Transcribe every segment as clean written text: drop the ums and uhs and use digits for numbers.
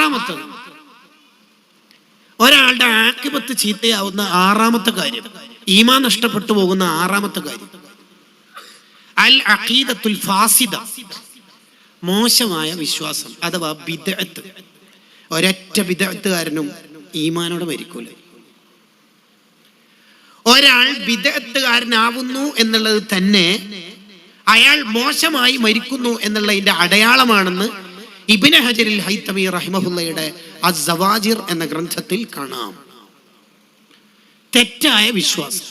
ആറാമത്തത്, ഒരാളുടെ ആഖിബത്ത് ചീത്തയാവുന്ന ആറാമത്തെ കാര്യം, ഈമാൻ നഷ്ടപ്പെട്ടു പോകുന്ന ആറാമത്തെ കാര്യം, അൽ അഖീദത്തുൽ ഫാസിദ, മോശമായ വിശ്വാസം അഥവാ ബിദ്അത്ത്. ഒരൊറ്റ ബിദ്അത്തുകാരനും ഈമാനോടെ മരിക്കൂല. ഒരാൾ ബിദ്അത്തുകാരനാവുന്നു എന്നുള്ളത് തന്നെ അയാൾ മോശമായി മരിക്കുന്നു എന്നുള്ളതിന്റെ അടയാളമാണെന്ന് ഇബ്നു ഹജറിൽ ഹൈതമി റഹിമഹുള്ളയുടെ അസ്സവാജിർ എന്ന ഗ്രന്ഥത്തിൽ കാണാം. തെറ്റായ വിശ്വാസം.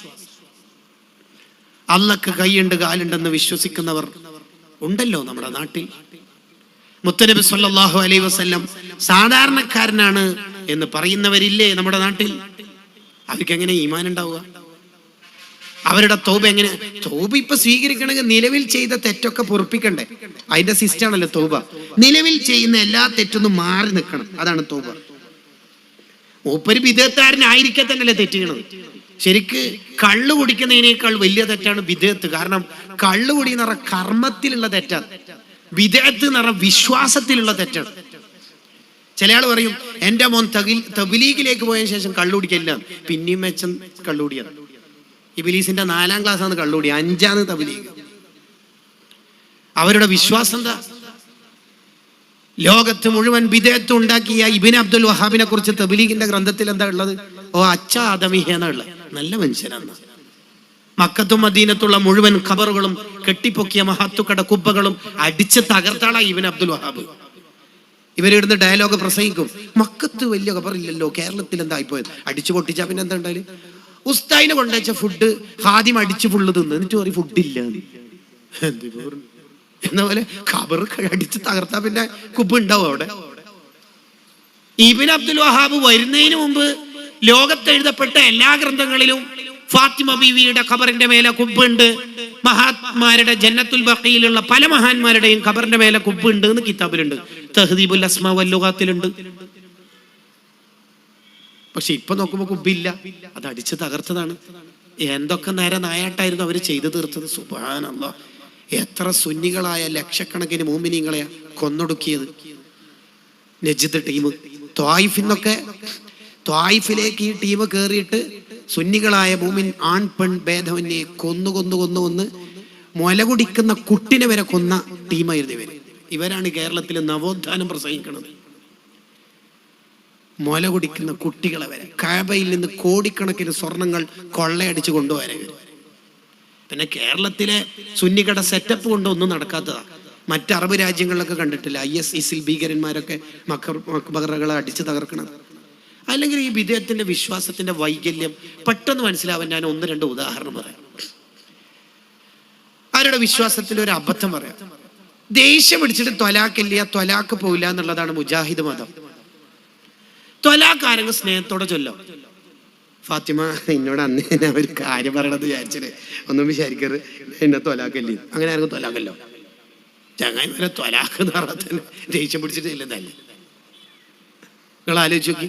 അള്ളക്ക് കൈയുണ്ട് കാലുണ്ടെന്ന് വിശ്വസിക്കുന്നവർ ഉണ്ടല്ലോ നമ്മുടെ നാട്ടിൽ. മുത്തനബി സല്ലല്ലാഹു അലൈഹി വസല്ലം സാധാരണക്കാരനാണ് എന്ന് പറയുന്നവരില്ലേ നമ്മുടെ നാട്ടിൽ? അവർക്ക് എങ്ങനെ ഈമാൻ ഉണ്ടാവുക? അവരുടെ തൗബ എങ്ങനെ? തൗബ ഇപ്പൊ സ്വീകരിക്കണമെങ്കിൽ നിലവിൽ ചെയ്ത തെറ്റൊക്കെ പൊറുപ്പിക്കണ്ടേ? അതിന്റെ സിസ്റ്റം ആണല്ലോ തൗബ. നിലവിൽ ചെയ്യുന്ന എല്ലാ തെറ്റൊന്നും മാറി നിൽക്കണം, അതാണ് തൗബ. മൂപ്പര് ബിദ്അത്തുകാരനായിരിക്കെ തന്നെയല്ലേ തെറ്റ് ചെയ്യണത്. ശരിക്ക് കള്ളു കുടിക്കുന്നതിനേക്കാൾ വലിയ തെറ്റാണ് ബിദ്അത്ത്. കാരണം കള്ളുകുടി എന്ന് പറഞ്ഞ കർമ്മത്തിലുള്ള തെറ്റാണ്, ബിദ്അത്ത് എന്ന് പറഞ്ഞ വിശ്വാസത്തിലുള്ള തെറ്റാണ്. ചില ആൾ പറയും എന്റെ മോൻ തബ്ലീഗിലേക്ക് പോയതിനു ശേഷം കള്ളുകുടിക്കില്ല, പിന്നെയും മെച്ചം കള്ളുകുടിയാണ്. ഇബ്ലീസിന്റെ 4ാം ക്ലാസ്സാണ് കള്ളുകുടി, 5ആണ് തബ്ലീഗ്. അവരുടെ വിശ്വാസം എന്താ? ലോകത്ത് മുഴുവൻ ബിദ്അത്ത് ഉണ്ടാക്കിയ ഇബ്നു അബ്ദുൽ വഹാബിനെ കുറിച്ച് തബ്ലീഗിന്റെ ഗ്രന്ഥത്തിൽ എന്താ ഉള്ളത്? ഓ അച്ഛ ആദമിഹ എന്നുള്ള നല്ല മനുഷ്യനാണ്. മക്കത്തും മദീനത്തുള്ള മുഴുവൻ ഖബറുകളും കെട്ടിപ്പൊക്കിയ മഹത്തുക്കട കുബ്ബകളും അടിച്ച് തകർത്താള ഇബ്നു അബ്ദുൽ വഹാബ്. ഇവരിടുന്ന് ഡയലോഗ് പ്രസംഗിക്കും, മക്കത്ത് വലിയ ഖബറില്ലല്ലോ, കേരളത്തിൽ എന്തായിപ്പോയത്, അടിച്ചു പൊട്ടിച്ചാ പിന്നെ എന്താ ഉണ്ടായാലും. ഉസ്താദിനെ കൊണ്ടുവച്ച ഫുഡ് ഹാദ്യം അടിച്ച് ഫുള്ള് തിന്ന്, എന്നിട്ട് പറയും ഫുഡില്ല എന്ന പോലെ ഖബർ അടിച്ച് തകർത്താ പിന്നെ കുബ്ബ് ഉണ്ടാവും അവിടെ. ഇബ്നു അബ്ദുൽ വഹാബ് വരുന്നതിന് മുമ്പ് ലോകത്ത് എഴുതപ്പെട്ട എല്ലാ ഗ്രന്ഥങ്ങളിലും ഫാത്തിമ ബീവിയുടെ ഖബറിന്റെ മേലെ കുബ്ബുണ്ട്, മഹാത്മാരുടെ ജന്നത്തുൽ ബഖീലുള്ള പല മഹാന്മാരുടെയും ഖബറിന്റെ മേലെ കുബ്ബുണ്ട് എന്ന് കിതാബിലുണ്ട്, തഹ്ദീബുൽ അസ്മാ വൽ ലുഗാത്തിലുണ്ട്. പക്ഷെ ഇപ്പൊ നോക്കുമ്പോ കുബ്ബില്ല, അത് അടിച്ച് തകർത്തതാണ്. എന്തൊക്കെ നേരെ നായാട്ടായിരുന്നു അവര് ചെയ്തു തീർത്തത്. സുബ്ഹാനല്ലാഹ്, എത്ര സുന്നികളായ ലക്ഷക്കണക്കിന് മുഅ്മിനീങ്ങളെയാ കൊന്നൊടുക്കിയത് നജ്ദ് ടീം. ത്വായിഫിലേക്ക് ഈ ടീം കയറിയിട്ട് സുന്നികളായ മുഅ്മിൻ ആൺ പെൺ ഭേദമന്യേ കൊന്നു മുല കുടിക്കുന്ന കുട്ടിനെ വരെ കൊന്ന ടീമായിരുന്നു ഇവരാണ് കേരളത്തിൽ നവോത്ഥാനം പ്രസംഗിക്കുന്നത്. മുല കുടിക്കുന്ന കുട്ടികളെ വരെ, കഅബയിൽ നിന്ന് കോടിക്കണക്കിന് സ്വർണങ്ങൾ കൊള്ളയടിച്ച് കൊണ്ടുപോകാൻ. പിന്നെ കേരളത്തിലെ സുന്നികളുടെ സെറ്റപ്പ് കൊണ്ട് ഒന്നും നടക്കാത്തതാ. മറ്റ് അറബ് രാജ്യങ്ങളിലൊക്കെ കണ്ടിട്ടില്ല ISIS ഭീകരന്മാരൊക്കെ മക്ബറകളെ അടിച്ച് തകർക്കണത്. അല്ലെങ്കിൽ ഈ ബിദ്അത്തിന്റെ വിശ്വാസത്തിന്റെ വൈകല്യം പെട്ടെന്ന് മനസ്സിലാവാൻ ഞാൻ 1-2 ഉദാഹരണം പറയാം. അവരുടെ വിശ്വാസത്തിന്റെ ഒരു അബദ്ധം പറയാം. ദേഷ്യം പിടിച്ചിട്ട് ത്വലാഖില്ല, ത്വലാഖ് പോയില്ല എന്നുള്ളതാണ് മുജാഹിദ് മതം. ത്വലാഖ് ആരെങ്കിലും സ്നേഹത്തോടെ ചൊല്ലോ, ഫാത്തിമ എന്നോട് അന്ന് തന്നെ ഒരു കാര്യം പറയണത് വിചാരിച്ചേ, ഒന്നും വിചാരിക്കരുത്, എന്നെ ത്വലാഖല്ലേ, അങ്ങനെ ആരെങ്കിലും ത്വലാഖല്ലോ. ചങ്ങായിമാരെ ത്വലാഖ് എന്ന് പറഞ്ഞാൽ തന്നെ ദേഷ്യം പിടിച്ചിട്ട് ഇല്ലെന്നല്ലേ. നിങ്ങൾ ആലോചിച്ച് നോക്കി,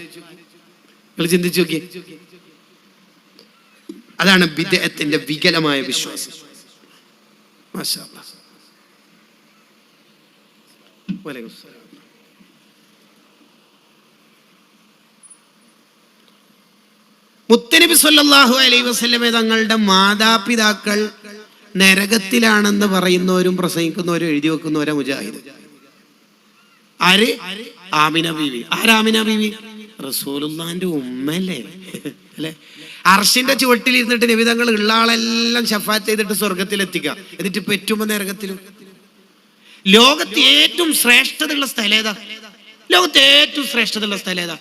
നിങ്ങൾ ചിന്തിച്ചു നോക്കി. അതാണ് ബിദ്അത്തിന്റെ വികലമായ വിശ്വാസം. മാഷാ അല്ലാഹ്. വലൈക്കും സലാം. മുത്തനബി സല്ലല്ലാഹു അലൈഹി വസല്ലമ തങ്ങളുടെ മാതാപിതാക്കൾ നരകത്തിലാണെന്ന് പറയുന്നവരും പ്രസംഗിക്കുന്നവരും എഴുതി വെക്കുന്നവരാ മുജാഹിദ്. ആര്? ആമിന ബീവി. ആരാമിന ബീവി? റസൂലുള്ളാഹിന്റെ ഉമ്മല്ലേ അല്ലെ? അർശിന്റെ ചുവട്ടിൽ ഇരുന്നിട്ട് നബി തങ്ങൾ ഉള്ള ആളെല്ലാം ശഫാഅത്ത് ചെയ്തിട്ട് സ്വർഗത്തിൽ എത്തിക്കുക, എന്നിട്ട് പെറ്റുമ്പോ നരകത്തിലും. ലോകത്ത് ഏറ്റവും ശ്രേഷ്ഠതയുള്ള സ്ഥലം ഏതാ? ലോകത്ത് ഏറ്റവും ശ്രേഷ്ഠതയുള്ള സ്ഥലം ഏതാ?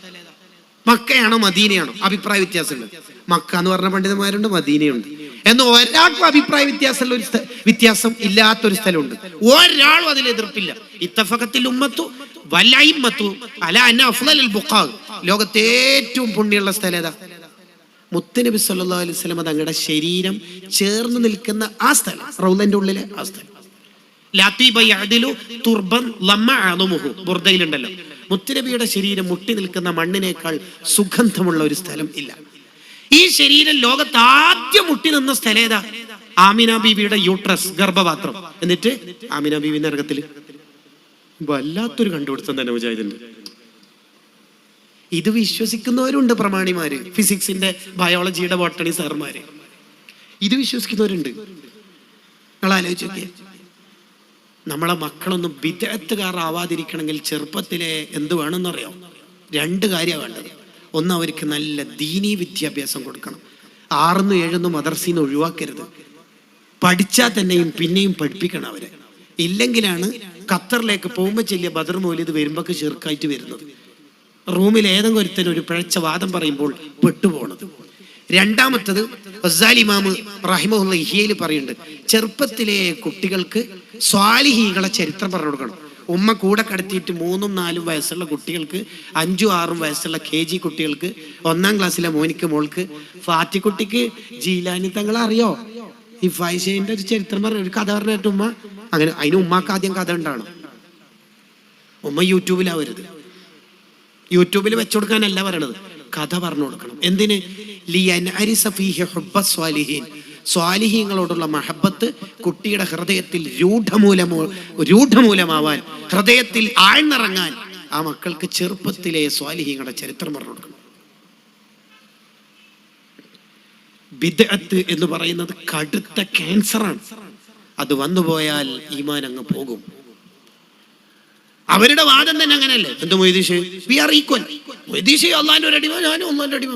മക്കയാണോ മദീനയാണോ? അഭിപ്രായ വ്യത്യാസമുണ്ട്. മക്ക എന്ന് പറഞ്ഞ പണ്ഡിതന്മാരുണ്ട്, മദീനയുണ്ട്. എന്ന് ഒരാൾക്കും അഭിപ്രായ വ്യത്യാസമുള്ള ഒരു വ്യത്യാസം ഇല്ലാത്തൊരു സ്ഥലമുണ്ട്. ഒരാളും അതിൽ എതിർപ്പില്ല. ഇത്തഫഖത്തിൽ ഉമ്മത്തു വലൈമത്തു അലാ അന്ന അഫ്ളലുൽ ബുഖാ. ലോകത്തെ ഏറ്റവും പുണ്യമുള്ള സ്ഥലം ഏതാ? മുത്തുനബി സല്ലല്ലാഹു അലൈഹി വസല്ലം തങ്ങളുടെ ശരീരം ചേർന്ന് നിൽക്കുന്ന ആ സ്ഥലം, റൗളന്റെ ഉള്ളിലെ ആ സ്ഥലം. ബുർദയിലുണ്ടല്ലോ, മുത്തുനബിയുടെ ശരീരം മുട്ടി നിൽക്കുന്ന മണ്ണിനേക്കാൾ സുഗന്ധമുള്ള ഒരു സ്ഥലം ഇല്ല. ഈ ശരീരം ലോകത്ത് ആദ്യം മുട്ടി നിന്ന സ്ഥലം ഏതാ? ആമിന ബീവിയുടെ യൂട്രസ്, ഗർഭപാത്രം. എന്നിട്ട് ആമിന ബീവി നരകത്തില്. വല്ലാത്തൊരു കണ്ടുപിടുത്തം തന്നെ മുജാഹിദിന്റെ. ഇത് വിശ്വസിക്കുന്നവരുണ്ട് പ്രമാണിമാര്, ഫിസിക്സിന്റെ ബയോളജിയുടെ ബോട്ടണി സാർമാര്, ഇത് വിശ്വസിക്കുന്നവരുണ്ട്. നിങ്ങൾ ആലോചിച്ച് നോക്കിയേ, നമ്മളെ മക്കളൊന്നും ബിദ്അത്തുകാരാവാതിരിക്കണമെങ്കിൽ ചെറുപ്പത്തിലെ എന്ത് വേണമെന്നറിയാം? 2 കാര്യമാണ് വേണ്ടത്. ഒന്ന്, അവർക്ക് നല്ല ദീനീ വിദ്യാഭ്യാസം കൊടുക്കണം. 6 7 മദർസീന്ന് ഒഴിവാക്കരുത്. പഠിച്ചാൽ തന്നെയും പിന്നെയും പഠിപ്പിക്കണം അവരെ. ഇല്ലെങ്കിലാണ് ഖത്തറിലേക്ക് പോകുമ്പോൾ ചെല്ലിയ ബദർ മൗലിദ് വരുമ്പോഴൊക്കെ ശിർക്കായിട്ട് വരുന്നത്. റൂമിൽ ഏതെങ്കിലും ഒരുത്തന് ഒരു പിഴച്ച വാദം പറയുമ്പോൾ പെട്ടുപോണത്. രണ്ടാമത്തത്, ഗസാലി ഇമാം റഹിമഹുല്ലാഹ് ഇഹ്യയിൽ പറയുന്നുണ്ട്, ചെറുപ്പത്തിലെ കുട്ടികൾക്ക് സ്വാലിഹീകളെ ചരിത്രം പറഞ്ഞു കൊടുക്കണം. ഉമ്മ കൂടെ കടത്തിയിട്ട് 3 4 വയസ്സുള്ള കുട്ടികൾക്ക്, 5 6 വയസ്സുള്ള KG കുട്ടികൾക്ക്, 1ാം ക്ലാസ്സിലെ മോൾക്ക്, ഫാത്തിക്കുട്ടിക്ക് ജീലാനി തങ്ങളെ അറിയോ? ഈ ഫൈസേന്റെ ഒരു ചരിത്രം പറഞ്ഞ ഒരു കഥ പറഞ്ഞിട്ട് ഉമ്മ അങ്ങനെ, അതിന് ഉമ്മാക്ക് ആദ്യം കഥ ഉണ്ടാണ്. ഉമ്മ യൂട്യൂബിലാവരുത്, യൂട്യൂബിൽ വെച്ചു കൊടുക്കാനല്ല പറയണത്, കഥ പറഞ്ഞു കൊടുക്കണം. എന്തിന്? സ്വാലിഹീങ്ങളോടുള്ള മഹബത്ത് കുട്ടിയുടെ ഹൃദയത്തിൽ രൂഢമൂലമാവാൻ, ഹൃദയത്തിൽ ആഴ്ന്നിറങ്ങാൻ ആ മക്കൾക്ക് ചെറുപ്പത്തിലെ സ്വാലിഹീങ്ങളുടെ ചരിത്രം പറഞ്ഞു കൊടുക്കണം. ബിദ്അത്ത് എന്ന് പറയുന്നത് കടുത്ത ക്യാൻസറാണ്. അത് വന്നുപോയാൽ ഈമാൻ അങ്ങ് പോകും. അവരുടെ വാദം തന്നെ അങ്ങനെയല്ലേ? എന്ത് മൊയ്തീഷ്, വി ആർ ഈക്വൽ. മൊയ്തീഷ് അള്ളാന്റെ ഒരു അടിമ, ഞാനും അള്ളാന്റെ അടിമ.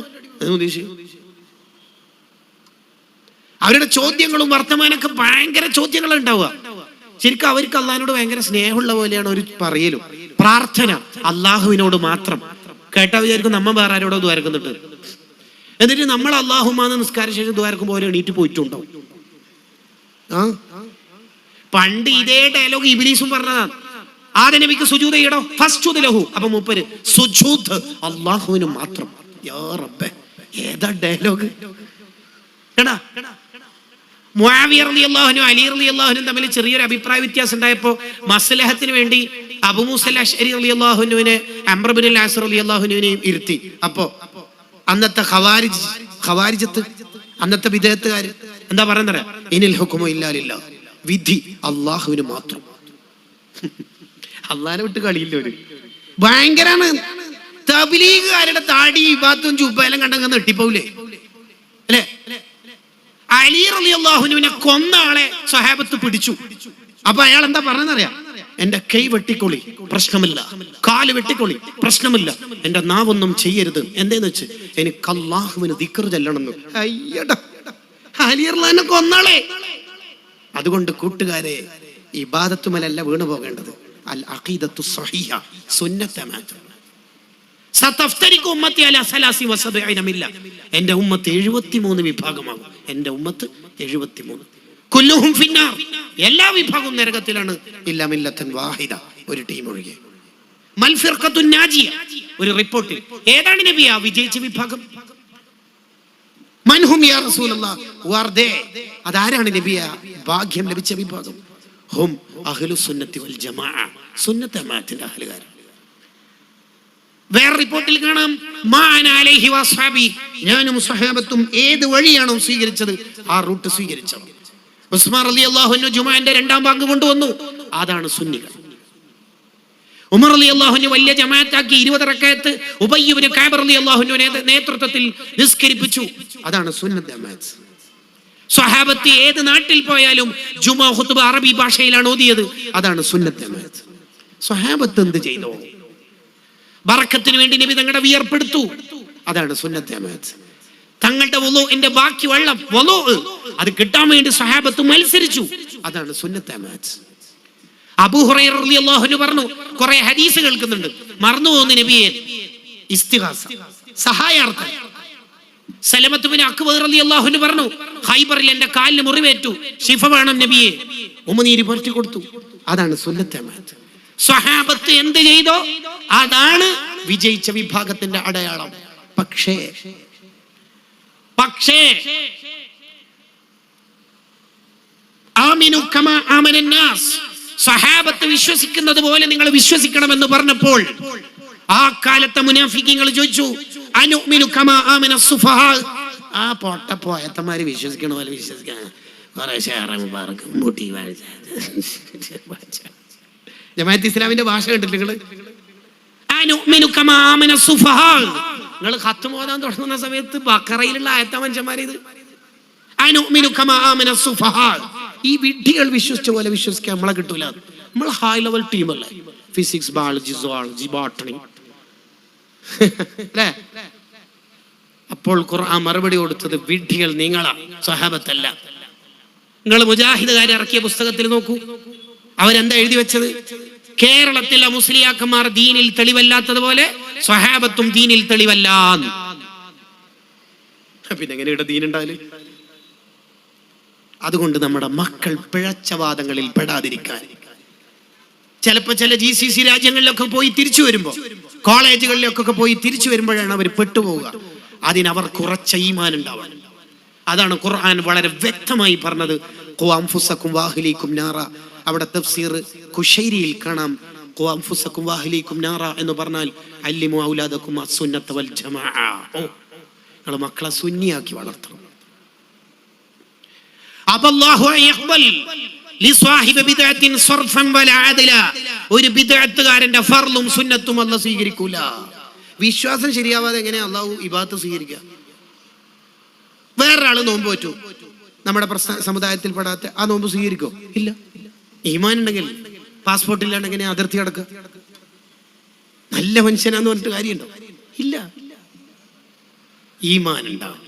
അവരുടെ ചോദ്യങ്ങളും വർത്തമാനമൊക്കെ ഭയങ്കര ചോദ്യങ്ങൾ ഉണ്ടാവുക. ശരിക്കും അവർക്ക് അള്ളാഹിനോട് ഭയങ്കര സ്നേഹമുള്ള പോലെയാണ് ഒരു പറയലും. പ്രാർത്ഥന അള്ളാഹുവിനോട് മാത്രം. കേട്ടാ വിചാരിക്കും നമ്മ വേറെ ആരോടോ ദ്വാരക്കുന്നുണ്ട്. എന്നിട്ട് നമ്മൾ അള്ളാഹുമാന്ന് നിസ്കാര ശേഷം ദ്വാരക്കുമ്പോൾ ഓരോ എണീറ്റ് പോയിട്ടുണ്ടാവും. പണ്ട് ഇതേ ഡയലോഗ് ഇബ്ലീസും പറഞ്ഞതാണ്. ആദ്യ നബിക്ക് സുജൂദ് ചെയ്യടോ, ഫസ്ജുദ് ലഹു. അപ്പൊ മൂപ്പര് സുജൂദ് അള്ളാഹുവിന് മാത്രം. യാ റബ്ബേ, ഏതാ ഡയലോഗ്? എടാ, മുആവിയ റളിയല്ലാഹു അൻഹു അലി റളിയല്ലാഹു അൻഹു തമ്മിൽ ചെറിയൊരു അഭിപ്രായ വ്യത്യാസം ഉണ്ടായപ്പോ മസ്ലഹത്തിന് വേണ്ടി അബൂ മൂസ അശ്അരി റളിയല്ലാഹു അൻഹുവിനെ അംർ ഇബ്നുൽ ആസ് റളിയല്ലാഹു അൻഹുവിനെയും ഇരുത്തി. അപ്പോ അന്നത്തെ ഖവാരിജത്ത്, അന്നത്തെ ബിദ്അത്തുകാർ എന്താ പറയുന്നത്? ഇനിൽ ഹുക്മു ഇല്ലാ ലില്ലാഹ്, വിധി അള്ളാഹുവിന് മാത്രം. അള്ളാഹിനെ വിട്ട് കളിയില്ല. ഒരു ഭയങ്കരാണ്. തബ്ലീഗുകാരുടെ താടി ഇബാത്തും ചുബയെല്ലാം കണ്ടങ്ങ് നെട്ടിപ്പോവില്ലേ അല്ലേ? അലി റളിയല്ലാഹു അൻഹുവിനെ കൊന്ന ആളെ സ്വഹാബത്ത് പിടിച്ചു. അപ്പൊ അയാൾ എന്താ പറഞ്ഞറിയാം? എന്റെ കൈ വെട്ടിക്കൊളി, പ്രശ്നമില്ല. കാല് വെട്ടിക്കൊളി, പ്രശ്നമില്ല. എന്റെ നാവൊന്നും ചെയ്യരുത്. എന്തേന്ന് വെച്ച് എനിക്ക് അല്ലാഹുവിന് ദിക്ർ ചൊല്ലണം. അയ്യടാ, അലി റളിയല്ലാഹു കൊന്നാളെ. അതുകൊണ്ട് കൂട്ടുകാരെ, ഇബാദത്തുമല്ല വീണു പോകേണ്ടത്, അൽ അഖീദത്തു സ്വഹീഹ, സുന്നത്ത് മാത്രം. സതഫ്തരികു ഉമ്മത്തി അലാ 73 മില്ല. എന്റെ ഉമ്മത്ത് 73 വിഭാഗമാകും. എന്റെ ഉമ്മത്ത് 73. കുല്ലുഹും ഫിന്നാർ, എല്ലാ വിഭാഗവും നരകത്തിലാണ്. ഇല്ലാ മില്ലത്തൻ വാഹിദ, ഒരു ടീം ഒഴികെ. മൽ ഫിർഖത്തുൻ നാജിയ, ഒരു റിപ്പോർട്ടിൽ ഏതാണ് നബിയ വിജയിച്ച വിഭാഗം? മൻഹും യാ റസൂലല്ലാഹ്, വർദേ, അതാരാണ് നബിയ ഭാഗ്യം ലഭിച്ച വിഭാഗം? ഹും അഹ്ലുസ് സുന്നത്തി വൽ ജമാഅ, സുന്നത്ത് ജമാഅത്തിന്റെ അഹ്ലുകാർ. വേറെ റിപ്പോർട്ടിൽ കാണാം, മാഅന അലൈഹി വസ്ഹബി, ഞാനും സ്വഹാബത്തും ഏത് വഴിയാണോ സ്വീകരിച്ചത് ആ റൂട്ട് സ്വീകരിച്ചത്. ഉസ്മാൻ റളിയല്ലാഹു അൻഹു ജുമുഅന്റെ 2ാം ബാങ്ക് കൊണ്ടുവന്നു, അതാണ് സുന്നികൾ. ഉമർ റളിയല്ലാഹു അൻഹു വലിയ ജമാഅത്താക്കി 20 റക്അത്ത് ഉബയ്യ് ഇബ്നു കഅബ് റളിയല്ലാഹു അൻഹു നേതൃത്വത്തിൽ നിസ്കരിപ്പിച്ചു, അതാണ് സുന്നത്ത് ജമാഅത്ത്. സ്വഹാബത്ത് ഏത് നാട്ടിൽ പോയാലും ജുമുഅ ഖുത്ബ അറബി ഭാഷയിലാണ് ഓതിയത്, അതാണ് സുന്നത്ത് ജമാഅത്ത്. സ്വഹാബത്ത് എന്ത് ചെയ്തു? ബറക്കത്തിന് വേണ്ടി നബി തങ്ങളുടെ വിയർപ്പെടുത്തു, അതാണ് സുന്നത്ത് ജമാഅത്ത്. തങ്ങളുടെ വുളൂഇന്റെ ബാക്കി വെള്ളം അത് കിട്ടാൻ വേണ്ടി സ്വഹാബത്ത് മത്സരിച്ചു, അതാണ് സുന്നത്ത് ജമാഅത്ത്. അബൂ ഹുറൈറ റളിയല്ലാഹു അൻഹു പറഞ്ഞു, കുറെ ഹദീസ് കേൾക്കുന്നുണ്ട്, മറന്നു പോകുന്ന നബിയെ, ഇസ്തിഗാസ, സഹായാർത്ഥം. സലമത്ത് ബിൻ അക്വർ റളിയല്ലാഹു അൻഹു പറഞ്ഞു, ഖൈബറിൽ എന്റെ കാലിന് മുറിവേറ്റു, ശിഫ വേണം നബിയെ, ഉമ്മനീര് പുരട്ടി കൊടുത്തു, അതാണ് സുന്നത്ത് ജമാഅത്ത്. സ്വഹാബത്ത് എന്ത് ചെയ്തോ അതാണ് വിജയിച്ച വിഭാഗത്തിന്റെ അടയാളം. പക്ഷേ ആമിനു കമാ ആമനൻ നാസ്, സ്വഹാബത്ത് വിശ്വസിക്കുന്നത് പോലെ നിങ്ങൾ വിശ്വസിക്കണമെന്ന് പറഞ്ഞപ്പോൾ ആ കാലത്തെ മുനാഫിഖീങ്ങൾ ചോദിച്ചു, അനുമിനു കമാ ആമന സുഫഹാ, ആ പൊട്ടപ്പോയത്തമാര് വിശ്വസിക്കണ പോലെ വിശ്വസിക്കാൻ കുറെ ജമാഅത്ത് ഇസ്ലാമിന്റെ ഭാഷ കണ്ടിട്ട് നിങ്ങള്? അനുമിനു കമാ ആമന സുഫഹാ. നിങ്ങൾ ഖത്ം ഓതാൻ തുടങ്ങുന്ന സമയത്ത് ബഖറയിലുള്ള ആയത്ത മനുഷ്യന്മാരിത്. അനുമിനു കമാ ആമന സുഫഹാ. ഈ വിഡ്ഢികൾ വിശ്വസിച്ച പോലെ വിശ്വസിക്കാൻ നമ്മളെ കിട്ടൂല. നമ്മൾ ഹൈ ലെവൽ ടീമല്ലേ, ഫിസിക്സ്, ബയോളജി, സുവോളജി, ബോട്ടണി അല്ലേ? അപ്പോൾ ഖുർആൻ മറുപടി കൊടുത്തത് വിഡ്ഢികൾ നിങ്ങളാ, സ്വഹാബത്തല്ല. നിങ്ങൾ മുജാഹിദുകാരെ ഇറക്കിയ പുസ്തകത്തിൽ നോക്കൂ, അവരെന്താ എഴുതി വെച്ചത്? കേരളത്തിലെ മുസ്ലിയാക്കന്മാർ ദീനിൽ തെളിവല്ലാത്തതുപോലെ സ്വഹാബത്തും ദീനിൽ തെളിവല്ല. പിന്നെ എങ്ങനെയുടെ ദീനുണ്ടായാലും. അതുകൊണ്ട് നമ്മുടെ മക്കൾ പിഴച്ചവാദങ്ങളിൽ പെടാതിരിക്കാൻ ചിലപ്പോ ചില GCC രാജ്യങ്ങളിലൊക്കെ പോയി തിരിച്ചു വരുമ്പോ, കോളേജുകളിലൊക്കെ പോയി തിരിച്ചു വരുമ്പോഴാണ് അവർ പെട്ടുപോവുക. അതിനവർ കുറച്ച ഈമാൻ ഉണ്ടാവാൻ. അതാണ് ഖുർആൻ വളരെ വ്യക്തമായി പറഞ്ഞത്. ഖു അൻഫുസകും വഅഹ്ലീകും നാറ. അവിടെ തഫ്സീർ ഖുശൈരിയിൽ കാണാം, ഖു അൻഫുസകും വഅഹ്ലീകും നാറ എന്ന് പറഞ്ഞാൽ അല്ലിമു ഔലാദകും അസ്സുന്നത വൽ ജമാഅ. നിങ്ങൾ മക്കളെ സുന്നിയാക്കി വളർത്തണം. അല്ലാഹു യഖ്ബൽ ലിസ്വാഹിബി ബിദ്അത്തിൻ സർഫൻ വലാ അദല. ഒരു ബിദ്അത്തുകാരന്റെ ഫർളും സുന്നത്തും അല്ലാഹു സ്വീകരിക്കൂല. വിശ്വാസം ശരിയാവാതെ എങ്ങനെ അല്ലാഹു ഇബാദത്ത് സ്വീകരിക്കുക? വേറൊരാള് നോമ്പ് പറ്റൂ, നമ്മുടെ സമുദായത്തിൽ പെടാത്ത ആ നോമ്പ് സ്വീകരിക്കോ? ഇല്ല. ഈമാൻ ഉണ്ടെങ്കിൽ, പാസ്പോർട്ട് ഇല്ലാണ്ടെങ്കിൽ അതിർത്തി അടക്കുക. നല്ല മനുഷ്യനാന്ന് പറഞ്ഞിട്ട് കാര്യമുണ്ടോ? ഇല്ല. ഈമാൻ ഉണ്ടാവും.